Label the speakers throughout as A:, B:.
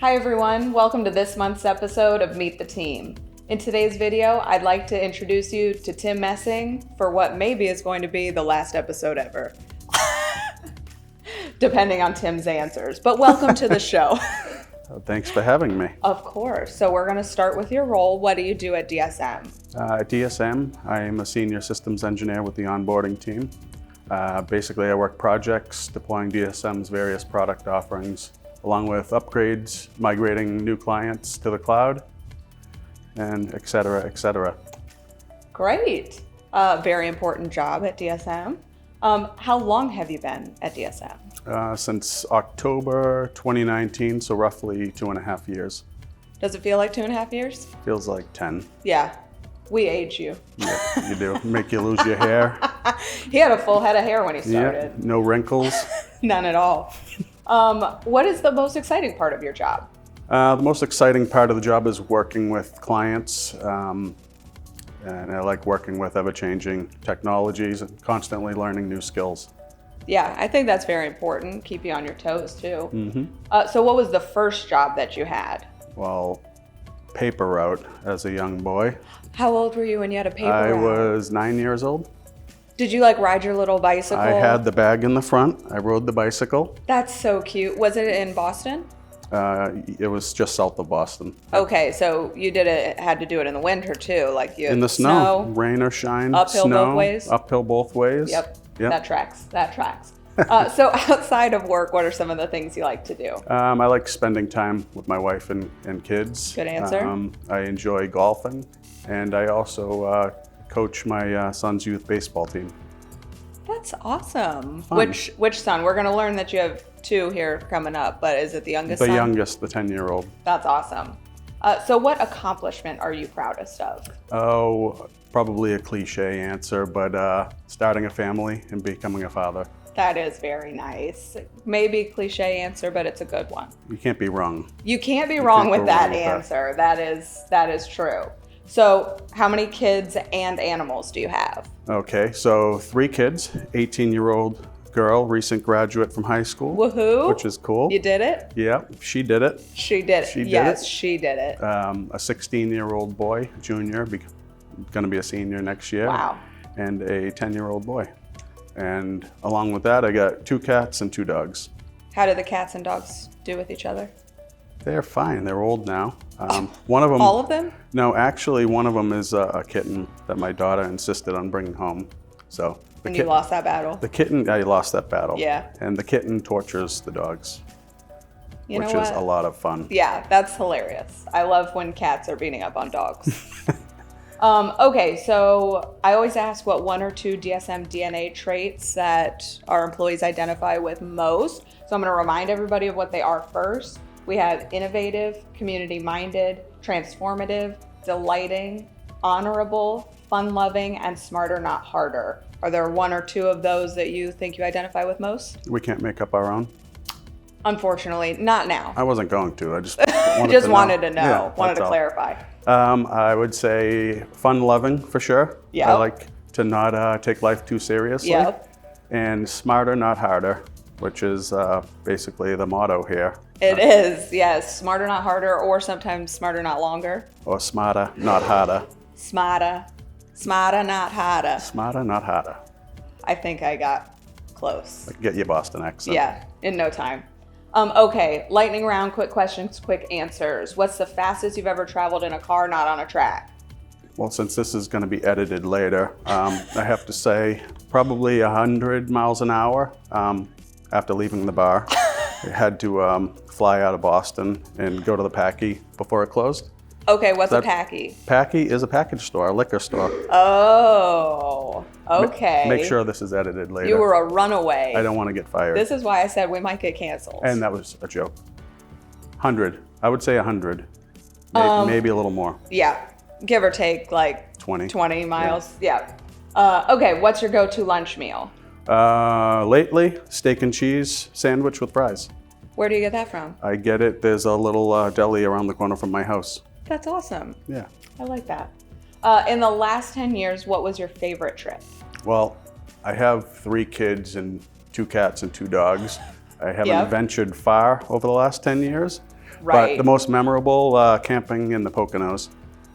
A: Hi everyone, welcome to this month's episode of Meet the Team. In today's video, I'd like to introduce you to Tim Messing for what maybe is going to be the last episode ever. Depending on Tim's answers, but welcome to the show.
B: Thanks for having me.
A: Of course. So we're going to start with your role. What do you do at DSM?
B: At DSM, I am a senior systems engineer with the onboarding team. Basically, I work projects deploying DSM's various product offerings, along with upgrades, migrating new clients to the cloud, and et cetera, et cetera.
A: Great. Very important job at DSM. How long have you been at DSM?
B: Since October 2019, so roughly 2.5 years.
A: Does it feel like 2.5 years?
B: Feels like 10.
A: Yeah, we age you.
B: Yeah, you do. Make you lose your hair.
A: He had a full head of hair when he started.
B: Yeah, no wrinkles.
A: None at all. What is the most exciting part of your job?
B: The most exciting part of the job is working with clients. And I like working with ever-changing technologies and constantly learning new skills.
A: Yeah, I think that's very important. Keep you on your toes too.
B: Mm-hmm.
A: So what was the first job that you had?
B: Well, paper route as a young boy.
A: How old were you when you had a paper
B: I
A: route?
B: was 9 years old.
A: Did you like ride your little bicycle?
B: I had the bag in the front. I rode the bicycle.
A: That's so cute. Was it in Boston?
B: It was just south of Boston.
A: Okay, so you had to do it in the winter too, like you
B: In the snow, rain or shine,
A: uphill
B: snow,
A: both ways?
B: Uphill both ways.
A: Yep. That tracks. So outside of work, what are some of the things you like to do?
B: I like spending time with my wife and kids.
A: Good answer.
B: I enjoy golfing, and I also coach my son's youth baseball team.
A: That's awesome.
B: Fun.
A: Which son? We're gonna learn that you have two here coming up, but is it the youngest son?
B: The youngest, the 10-year-old.
A: That's awesome. So what accomplishment are you proudest of?
B: Oh, probably a cliche answer, but starting a family and becoming a father.
A: That is very nice. Maybe cliche answer, but it's a good one.
B: You can't be wrong.
A: You can't be wrong with that answer. That is true. So how many kids and animals do you have?
B: Okay, so 3 kids, 18-year-old girl, recent graduate from high school.
A: Woohoo.
B: Which is cool.
A: You did it?
B: Yeah, she did it.
A: She did it.
B: She did
A: yes,
B: it.
A: she did it.
B: A 16-year-old boy, junior, going to be a senior next year.
A: Wow.
B: And a 10-year-old boy. And along with that, I got 2 cats and 2 dogs.
A: How do the cats and dogs do with each other?
B: They're fine. They're old now. One of them.
A: All of them?
B: No, actually, one of them is a kitten that my daughter insisted on bringing home. So.
A: And you lost that battle?
B: The kitten, I lost that battle.
A: Yeah.
B: And the kitten tortures the dogs,
A: which
B: is a lot of fun.
A: Yeah, that's hilarious. I love when cats are beating up on dogs. Okay, so I always ask what 1 or 2 DSM DNA traits that our employees identify with most. So I'm going to remind everybody of what they are first. We have innovative, community-minded, transformative, delighting, honorable, fun-loving, and smarter, not harder. Are there 1 or 2 of those that you think you identify with most?
B: We can't make up our own.
A: Unfortunately, not now.
B: I wasn't going to. I just
A: wanted to know.
B: Yeah,
A: wanted to clarify.
B: I would say fun-loving for sure.
A: Yep.
B: I like to not take life too seriously.
A: Yep.
B: And smarter, not harder, which is basically the motto here.
A: It is, yes. Smarter, not harder, or sometimes smarter, not longer.
B: Or smarter, not harder.
A: Smarter, not harder.
B: Smarter, not harder.
A: I think I got close.
B: I can get you a Boston accent.
A: Yeah, in no time. Okay, lightning round, quick questions, quick answers. What's the fastest you've ever traveled in a car not on a track?
B: Well, since this is going to be edited later, I have to say probably 100 miles an hour after leaving the bar. I had to fly out of Boston and go to the Packy before it closed.
A: Okay, what's a Packy?
B: Packy is a package store, a liquor store.
A: Oh, okay.
B: Make sure this is edited later.
A: You were a runaway.
B: I don't want to get fired.
A: This is why I said we might get canceled.
B: And that was a joke. 100. I would say 100. Maybe a little more.
A: Yeah, give or take like 20 miles. Yeah. Okay, what's your go-to lunch meal?
B: Lately, steak and cheese sandwich with fries.
A: Where do you get that from?
B: I get it. There's a little deli around the corner from my house.
A: That's awesome.
B: Yeah.
A: I like that. In the last 10 years, what was your favorite trip?
B: Well, I have 3 kids and 2 cats and 2 dogs. I haven't ventured far over the last 10 years,
A: Right.
B: But the most memorable, camping in the Poconos.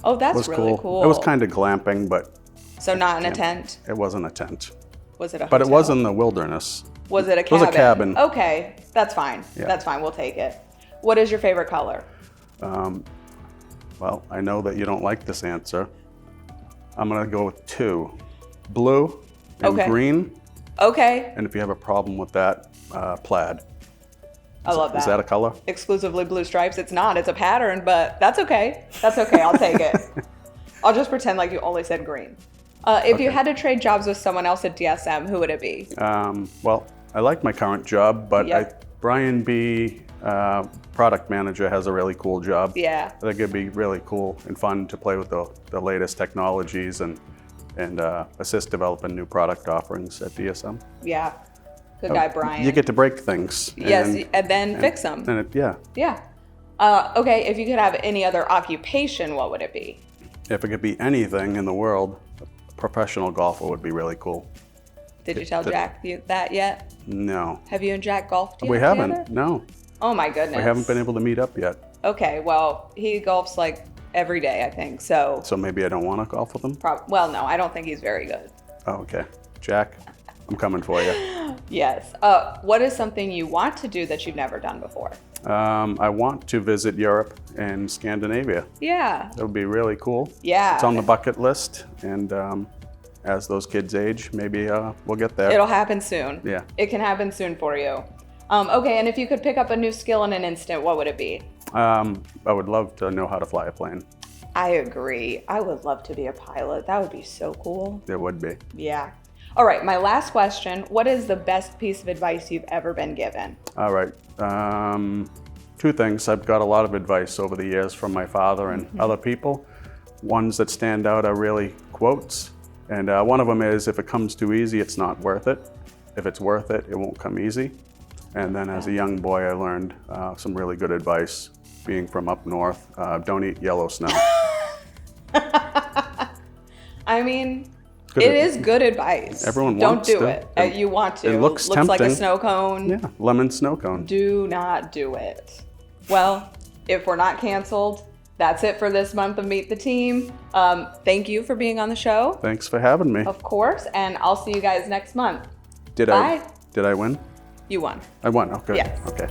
A: Oh, that's
B: Was
A: really cool.
B: It was kind of glamping, but
A: So not in a tent?
B: it wasn't a tent.
A: Was it a hotel?
B: But it was in the wilderness.
A: Was it a
B: It was
A: cabin?
B: a cabin.
A: Okay, that's fine.
B: Yeah.
A: That's fine. We'll take it. What is your favorite color?
B: Well, I know that you don't like this answer. I'm gonna go with 2. Blue and
A: Okay.
B: green.
A: Okay,
B: And if you have a problem with that, plaid.
A: I love that.
B: Is that a color?
A: Exclusively blue stripes? It's not. It's a pattern, but that's okay. That's okay. I'll take it. I'll just pretend like you only said green. If you had to trade jobs with someone else at DSM, who would it be?
B: Well, I like my current job, but
A: Yep.
B: Brian B., product manager, has a really cool job.
A: Yeah.
B: I think it'd be really cool and fun to play with the latest technologies and assist developing new product offerings at DSM.
A: Yeah. Good guy, Brian.
B: You get to break things.
A: Yes, and then fix them.
B: And yeah,
A: Yeah. Okay, if you could have any other occupation, what would it be?
B: if it could be anything in the world, a professional golfer would be really cool.
A: Did you tell Jack that yet?
B: No,
A: Have you and Jack golfed yet
B: we haven't.
A: together?
B: No,
A: Oh my goodness.
B: we haven't been able to meet up yet.
A: Okay, well, he golfs like every day, I think. So,
B: So maybe I don't want to golf with him.
A: well, no, I don't think he's very good.
B: Oh, okay, Jack, I'm coming for you.
A: Yes. What is something you want to do that you've never done before?
B: I want to visit Europe and Scandinavia.
A: Yeah.
B: That would be really cool.
A: Yeah.
B: It's on the bucket list, and as those kids age, maybe we'll get there.
A: It'll happen soon.
B: Yeah.
A: It can happen soon for you. Okay, and if you could pick up a new skill in an instant, what would it be?
B: I would love to know how to fly a plane.
A: I agree. I would love to be a pilot. That would be so cool.
B: It would be.
A: Yeah. All right, my last question. What is the best piece of advice you've ever been given?
B: All right. 2 things. I've got a lot of advice over the years from my father and other people. Ones that stand out are really quotes. And one of them is, if it comes too easy, it's not worth it. If it's worth it, it won't come easy. And then as a young boy, I learned some really good advice being from up north. Don't eat yellow snow.
A: I mean,
B: Good
A: it
B: ad-
A: is good advice.
B: Everyone
A: Don't
B: wants
A: do
B: to.
A: it. You want to.
B: It looks
A: like a
B: tempting.
A: snow cone.
B: Yeah, lemon snow cone.
A: Do not do it. Well, if we're not canceled, that's it for this month of Meet the Team. Thank you for being on the show,
B: Thanks for having me.
A: of course, and I'll see you guys next month.
B: Did
A: Bye.
B: I win?
A: You won.
B: I won. Oh, good.
A: Yes.
B: Okay.